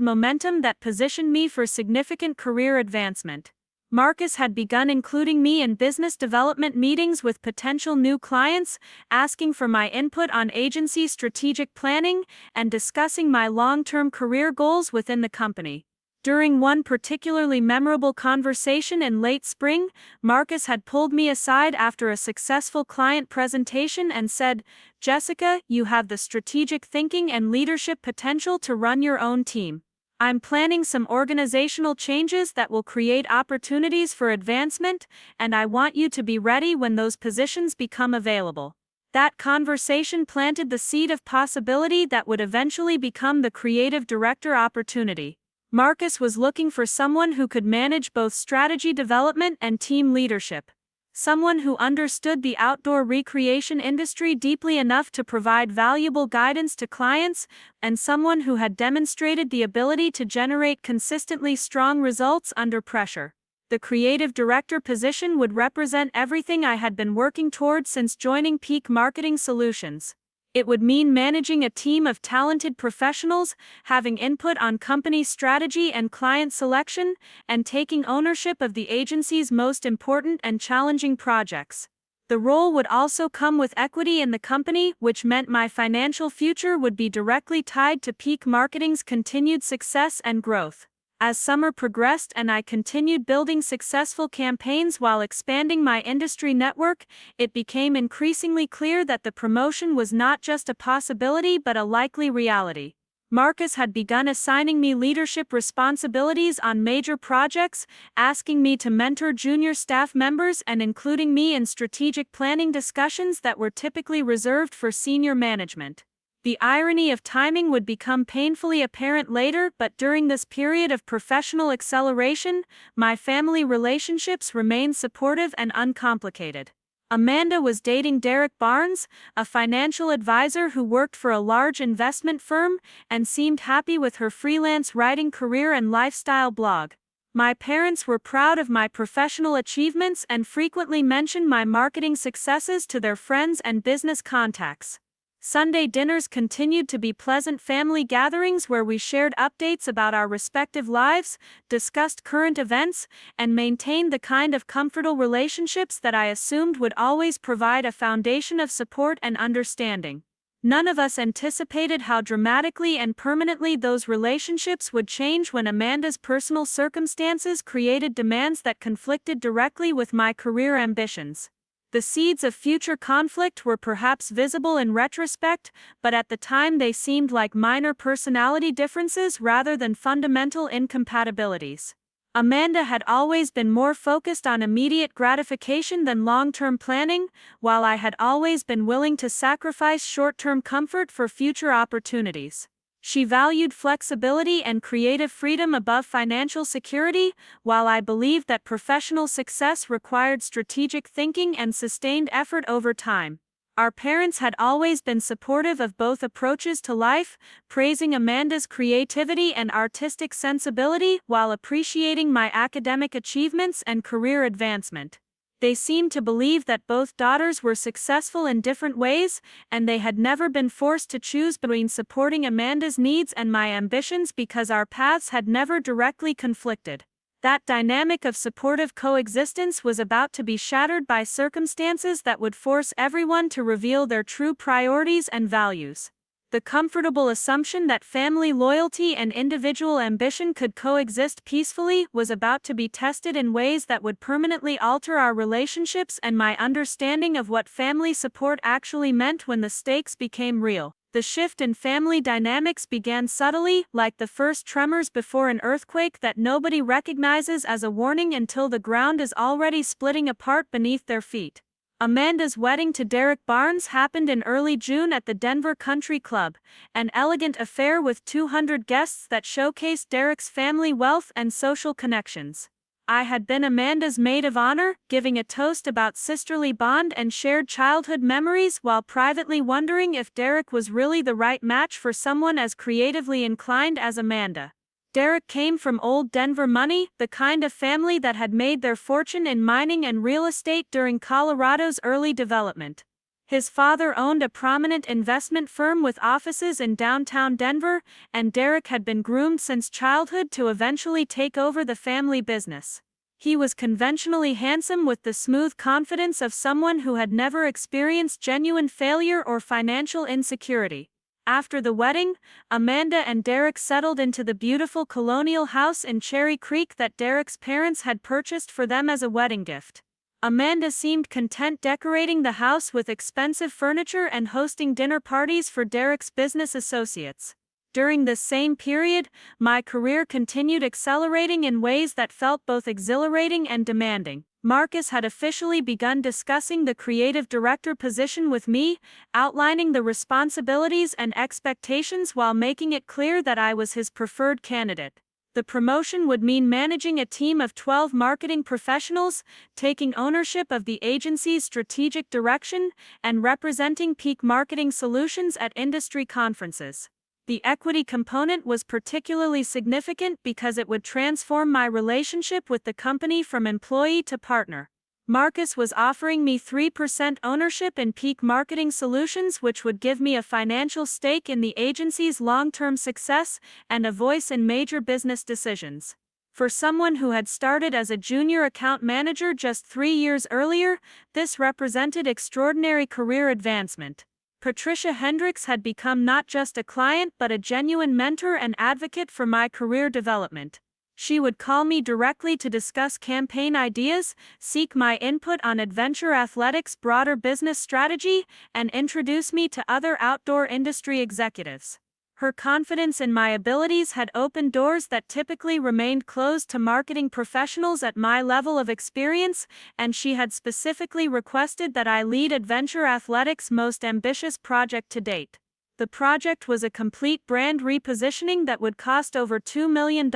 momentum that positioned me for significant career advancement. Marcus had begun including me in business development meetings with potential new clients, asking for my input on agency strategic planning, and discussing my long-term career goals within the company. During one particularly memorable conversation in late spring, Marcus had pulled me aside after a successful client presentation and said, "Jessica, you have the strategic thinking and leadership potential to run your own team. I'm planning some organizational changes that will create opportunities for advancement, and I want you to be ready when those positions become available." That conversation planted the seed of possibility that would eventually become the creative director opportunity. Marcus was looking for someone who could manage both strategy development and team leadership. Someone who understood the outdoor recreation industry deeply enough to provide valuable guidance to clients, and someone who had demonstrated the ability to generate consistently strong results under pressure. The creative director position would represent everything I had been working toward since joining Peak Marketing Solutions. It would mean managing a team of talented professionals, having input on company strategy and client selection, and taking ownership of the agency's most important and challenging projects. The role would also come with equity in the company, which meant my financial future would be directly tied to Peak Marketing's continued success and growth. As summer progressed and I continued building successful campaigns while expanding my industry network, it became increasingly clear that the promotion was not just a possibility but a likely reality. Marcus had begun assigning me leadership responsibilities on major projects, asking me to mentor junior staff members and including me in strategic planning discussions that were typically reserved for senior management. The irony of timing would become painfully apparent later, but during this period of professional acceleration, my family relationships remained supportive and uncomplicated. Amanda was dating Derek Barnes, a financial advisor who worked for a large investment firm, and seemed happy with her freelance writing career and lifestyle blog. My parents were proud of my professional achievements and frequently mentioned my marketing successes to their friends and business contacts. Sunday dinners continued to be pleasant family gatherings where we shared updates about our respective lives, discussed current events, and maintained the kind of comfortable relationships that I assumed would always provide a foundation of support and understanding. None of us anticipated how dramatically and permanently those relationships would change when Amanda's personal circumstances created demands that conflicted directly with my career ambitions. The seeds of future conflict were perhaps visible in retrospect, but at the time they seemed like minor personality differences rather than fundamental incompatibilities. Amanda had always been more focused on immediate gratification than long-term planning, while I had always been willing to sacrifice short-term comfort for future opportunities. She valued flexibility and creative freedom above financial security, while I believed that professional success required strategic thinking and sustained effort over time. Our parents had always been supportive of both approaches to life, praising Amanda's creativity and artistic sensibility while appreciating my academic achievements and career advancement. They seemed to believe that both daughters were successful in different ways, and they had never been forced to choose between supporting Amanda's needs and my ambitions because our paths had never directly conflicted. That dynamic of supportive coexistence was about to be shattered by circumstances that would force everyone to reveal their true priorities and values. The comfortable assumption that family loyalty and individual ambition could coexist peacefully was about to be tested in ways that would permanently alter our relationships and my understanding of what family support actually meant when the stakes became real. The shift in family dynamics began subtly, like the first tremors before an earthquake that nobody recognizes as a warning until the ground is already splitting apart beneath their feet. Amanda's wedding to Derek Barnes happened in early June at the Denver Country Club, an elegant affair with 200 guests that showcased Derek's family wealth and social connections. I had been Amanda's maid of honor, giving a toast about sisterly bond and shared childhood memories while privately wondering if Derek was really the right match for someone as creatively inclined as Amanda. Derek came from old Denver money, the kind of family that had made their fortune in mining and real estate during Colorado's early development. His father owned a prominent investment firm with offices in downtown Denver, and Derek had been groomed since childhood to eventually take over the family business. He was conventionally handsome with the smooth confidence of someone who had never experienced genuine failure or financial insecurity. After the wedding, Amanda and Derek settled into the beautiful colonial house in Cherry Creek that Derek's parents had purchased for them as a wedding gift. Amanda seemed content decorating the house with expensive furniture and hosting dinner parties for Derek's business associates. During this same period, my career continued accelerating in ways that felt both exhilarating and demanding. Marcus had officially begun discussing the creative director position with me, outlining the responsibilities and expectations while making it clear that I was his preferred candidate. The promotion would mean managing a team of 12 marketing professionals, taking ownership of the agency's strategic direction, and representing peak marketing solutions at industry conferences. The equity component was particularly significant because it would transform my relationship with the company from employee to partner. Marcus was offering me 3% ownership in Peak Marketing Solutions, which would give me a financial stake in the agency's long-term success and a voice in major business decisions. For someone who had started as a junior account manager just 3 years earlier, this represented extraordinary career advancement. Patricia Hendricks had become not just a client but a genuine mentor and advocate for my career development. She would call me directly to discuss campaign ideas, seek my input on adventure athletics' broader business strategy, and introduce me to other outdoor industry executives. Her confidence in my abilities had opened doors that typically remained closed to marketing professionals at my level of experience, and she had specifically requested that I lead Adventure Athletics' most ambitious project to date. The project was a complete brand repositioning that would cost over $2 million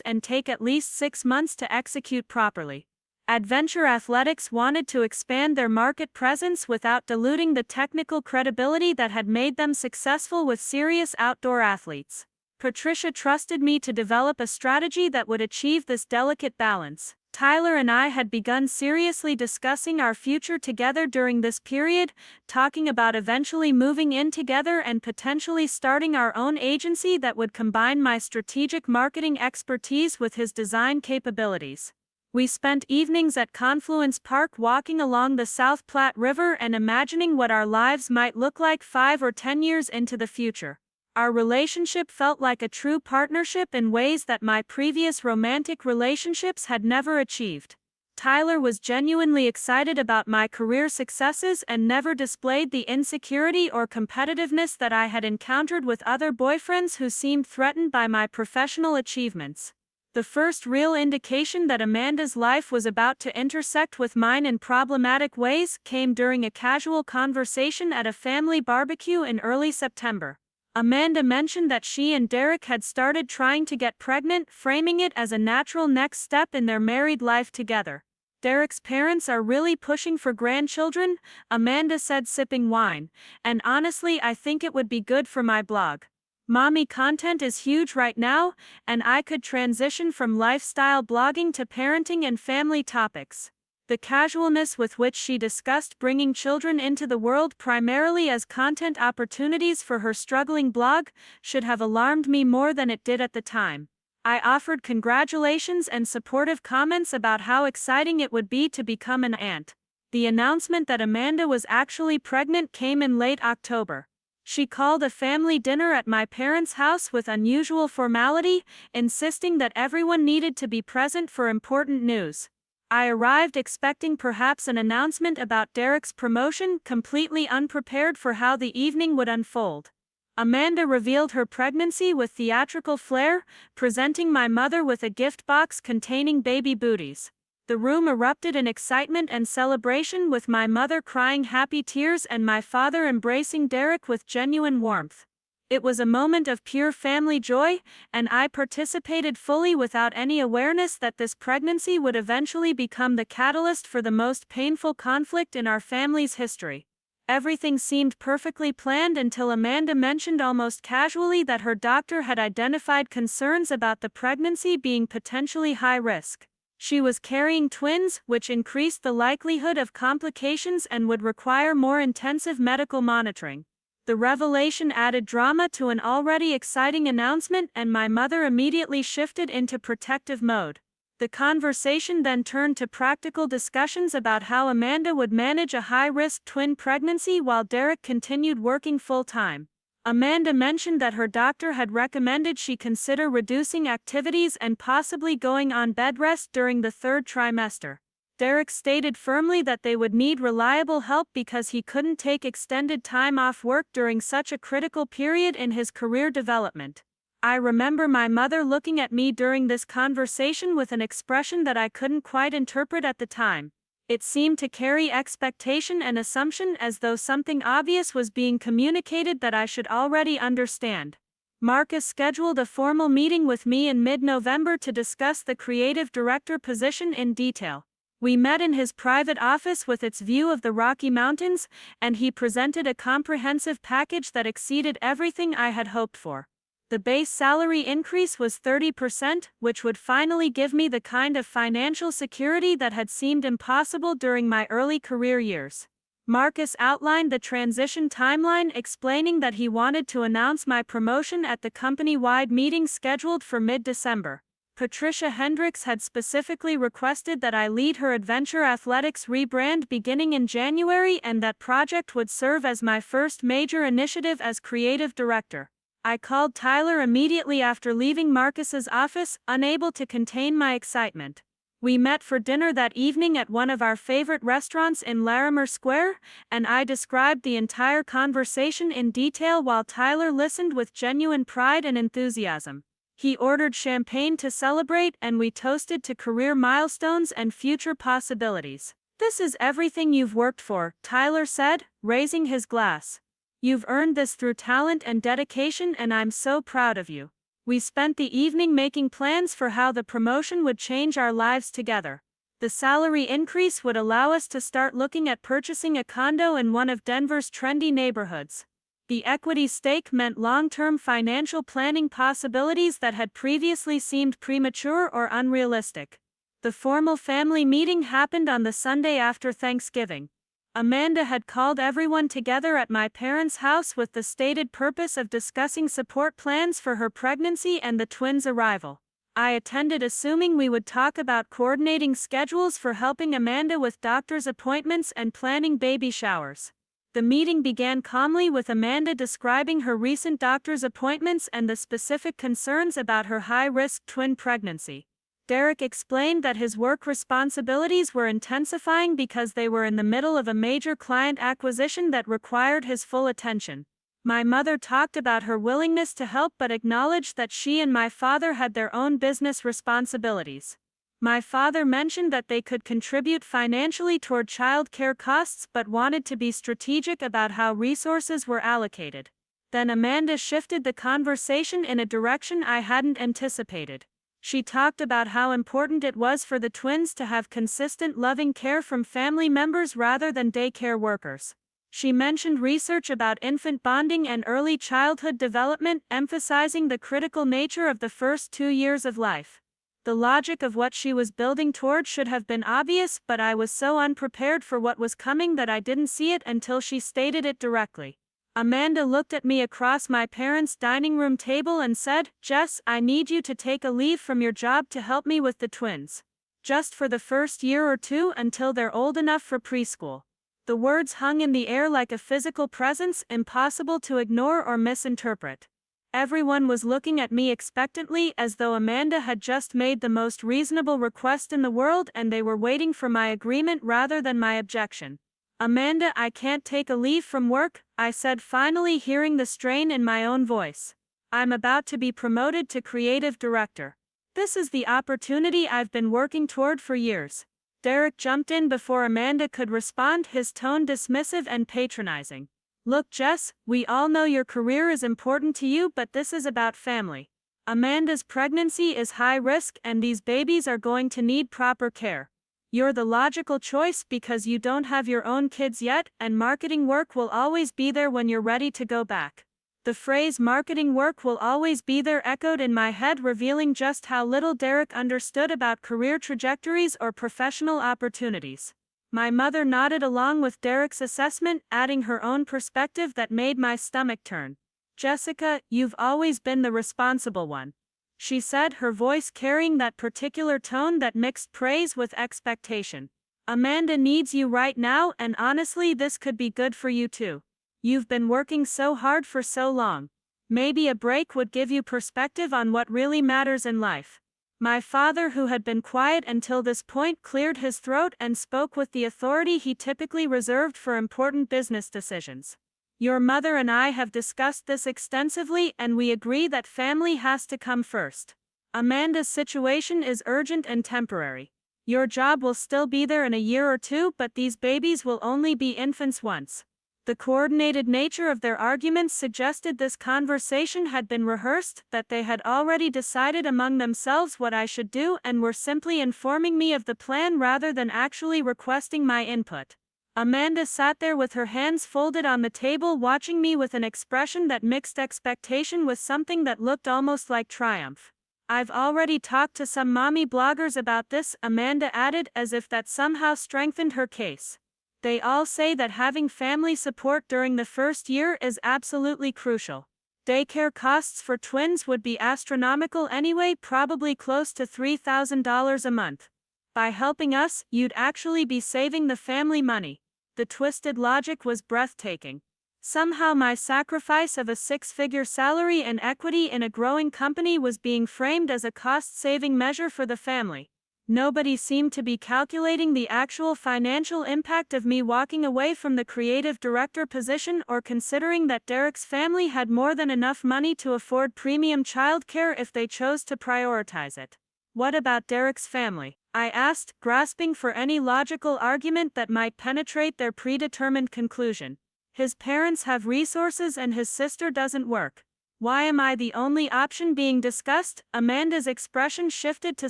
and take at least 6 months to execute properly. Adventure Athletics wanted to expand their market presence without diluting the technical credibility that had made them successful with serious outdoor athletes. Patricia trusted me to develop a strategy that would achieve this delicate balance. Tyler and I had begun seriously discussing our future together during this period, talking about eventually moving in together and potentially starting our own agency that would combine my strategic marketing expertise with his design capabilities. We spent evenings at Confluence Park walking along the South Platte River and imagining what our lives might look like 5 or 10 years into the future. Our relationship felt like a true partnership in ways that my previous romantic relationships had never achieved. Tyler was genuinely excited about my career successes and never displayed the insecurity or competitiveness that I had encountered with other boyfriends who seemed threatened by my professional achievements. The first real indication that Amanda's life was about to intersect with mine in problematic ways came during a casual conversation at a family barbecue in early September. Amanda mentioned that she and Derek had started trying to get pregnant, framing it as a natural next step in their married life together. Derek's parents are really pushing for grandchildren, Amanda said, sipping wine, and honestly, I think it would be good for my blog. Mommy content is huge right now, and I could transition from lifestyle blogging to parenting and family topics. The casualness with which she discussed bringing children into the world primarily as content opportunities for her struggling blog should have alarmed me more than it did at the time. I offered congratulations and supportive comments about how exciting it would be to become an aunt. The announcement that Amanda was actually pregnant came in late October. She called a family dinner at my parents' house with unusual formality, insisting that everyone needed to be present for important news. I arrived expecting perhaps an announcement about Derek's promotion, completely unprepared for how the evening would unfold. Amanda revealed her pregnancy with theatrical flair, presenting my mother with a gift box containing baby booties. The room erupted in excitement and celebration, with my mother crying happy tears and my father embracing Derek with genuine warmth. It was a moment of pure family joy, and I participated fully without any awareness that this pregnancy would eventually become the catalyst for the most painful conflict in our family's history. Everything seemed perfectly planned until Amanda mentioned almost casually that her doctor had identified concerns about the pregnancy being potentially high risk. She was carrying twins, which increased the likelihood of complications and would require more intensive medical monitoring. The revelation added drama to an already exciting announcement, and my mother immediately shifted into protective mode. The conversation then turned to practical discussions about how Amanda would manage a high-risk twin pregnancy while Derek continued working full-time. Amanda mentioned that her doctor had recommended she consider reducing activities and possibly going on bed rest during the third trimester. Derek stated firmly that they would need reliable help because he couldn't take extended time off work during such a critical period in his career development. I remember my mother looking at me during this conversation with an expression that I couldn't quite interpret at the time. It seemed to carry expectation and assumption as though something obvious was being communicated that I should already understand. Marcus scheduled a formal meeting with me in mid-November to discuss the creative director position in detail. We met in his private office with its view of the Rocky Mountains, and he presented a comprehensive package that exceeded everything I had hoped for. The base salary increase was 30%, which would finally give me the kind of financial security that had seemed impossible during my early career years. Marcus outlined the transition timeline, explaining that he wanted to announce my promotion at the company-wide meeting scheduled for mid-December. Patricia Hendricks had specifically requested that I lead her Adventure Athletics rebrand beginning in January, and that project would serve as my first major initiative as creative director. I called Tyler immediately after leaving Marcus's office, unable to contain my excitement. We met for dinner that evening at one of our favorite restaurants in Larimer Square, and I described the entire conversation in detail while Tyler listened with genuine pride and enthusiasm. He ordered champagne to celebrate, and we toasted to career milestones and future possibilities. "This is everything you've worked for," Tyler said, raising his glass. "You've earned this through talent and dedication, and I'm so proud of you." We spent the evening making plans for how the promotion would change our lives together. The salary increase would allow us to start looking at purchasing a condo in one of Denver's trendy neighborhoods. The equity stake meant long-term financial planning possibilities that had previously seemed premature or unrealistic. The formal family meeting happened on the Sunday after Thanksgiving. Amanda had called everyone together at my parents' house with the stated purpose of discussing support plans for her pregnancy and the twins' arrival. I attended assuming we would talk about coordinating schedules for helping Amanda with doctor's appointments and planning baby showers. The meeting began calmly with Amanda describing her recent doctor's appointments and the specific concerns about her high-risk twin pregnancy. Derek explained that his work responsibilities were intensifying because they were in the middle of a major client acquisition that required his full attention. My mother talked about her willingness to help but acknowledged that she and my father had their own business responsibilities. My father mentioned that they could contribute financially toward child care costs but wanted to be strategic about how resources were allocated. Then Amanda shifted the conversation in a direction I hadn't anticipated. She talked about how important it was for the twins to have consistent loving care from family members rather than daycare workers. She mentioned research about infant bonding and early childhood development, emphasizing the critical nature of the first 2 years of life. The logic of what she was building toward should have been obvious, but I was so unprepared for what was coming that I didn't see it until she stated it directly. Amanda looked at me across my parents' dining room table and said, "Jess, I need you to take a leave from your job to help me with the twins. Just for the first year or two until they're old enough for preschool." The words hung in the air like a physical presence, impossible to ignore or misinterpret. Everyone was looking at me expectantly, as though Amanda had just made the most reasonable request in the world and they were waiting for my agreement rather than my objection. "Amanda, I can't take a leave from work," I said, finally hearing the strain in my own voice. "I'm about to be promoted to creative director. This is the opportunity I've been working toward for years." Derek jumped in before Amanda could respond, his tone dismissive and patronizing. "Look, Jess, we all know your career is important to you, but this is about family. Amanda's pregnancy is high risk and these babies are going to need proper care. You're the logical choice because you don't have your own kids yet, and marketing work will always be there when you're ready to go back." The phrase "marketing work will always be there" echoed in my head, revealing just how little Derek understood about career trajectories or professional opportunities. My mother nodded along with Derek's assessment, adding her own perspective that made my stomach turn. "Jessica, you've always been the responsible one. she said, her voice carrying that particular tone that mixed praise with expectation. Amanda needs you right now, and honestly, this could be good for you too. You've been working so hard for so long. Maybe a break would give you perspective on what really matters in life. My father, who had been quiet until this point, cleared his throat and spoke with the authority he typically reserved for important business decisions. Your mother and I have discussed this extensively, and we agree that family has to come first. Amanda's situation is urgent and temporary. Your job will still be there in a year or two, but these babies will only be infants once. The coordinated nature of their arguments suggested this conversation had been rehearsed, that they had already decided among themselves what I should do and were simply informing me of the plan rather than actually requesting my input. Amanda sat there with her hands folded on the table, watching me with an expression that mixed expectation with something that looked almost like triumph. I've already talked to some mommy bloggers about this, Amanda added, as if that somehow strengthened her case. They all say that having family support during the first year is absolutely crucial. Daycare costs for twins would be astronomical anyway, probably close to $3,000 a month. By helping us, you'd actually be saving the family money. The twisted logic was breathtaking. Somehow my sacrifice of a six-figure salary and equity in a growing company was being framed as a cost-saving measure for the family. Nobody seemed to be calculating the actual financial impact of me walking away from the creative director position, or considering that Derek's family had more than enough money to afford premium childcare if they chose to prioritize it. What about Derek's family? I asked, grasping for any logical argument that might penetrate their predetermined conclusion. His parents have resources and his sister doesn't work. Why am I the only option being discussed? Amanda's expression shifted to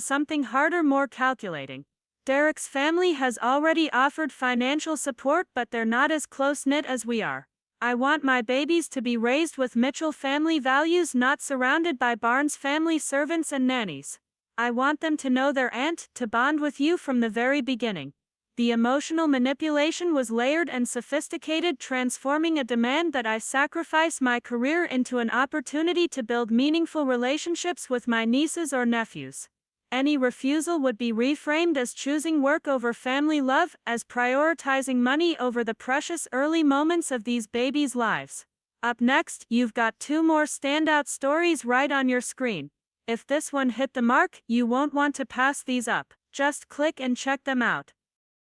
something harder, more calculating. Derek's family has already offered financial support, but they're not as close-knit as we are. I want my babies to be raised with Mitchell family values, not surrounded by Barnes family servants and nannies. I want them to know their aunt, to bond with you from the very beginning. The emotional manipulation was layered and sophisticated, transforming a demand that I sacrifice my career into an opportunity to build meaningful relationships with my nieces or nephews. Any refusal would be reframed as choosing work over family love, as prioritizing money over the precious early moments of these babies' lives. Up next, you've got two more standout stories right on your screen. If this one hit the mark, you won't want to pass these up. Just click and check them out.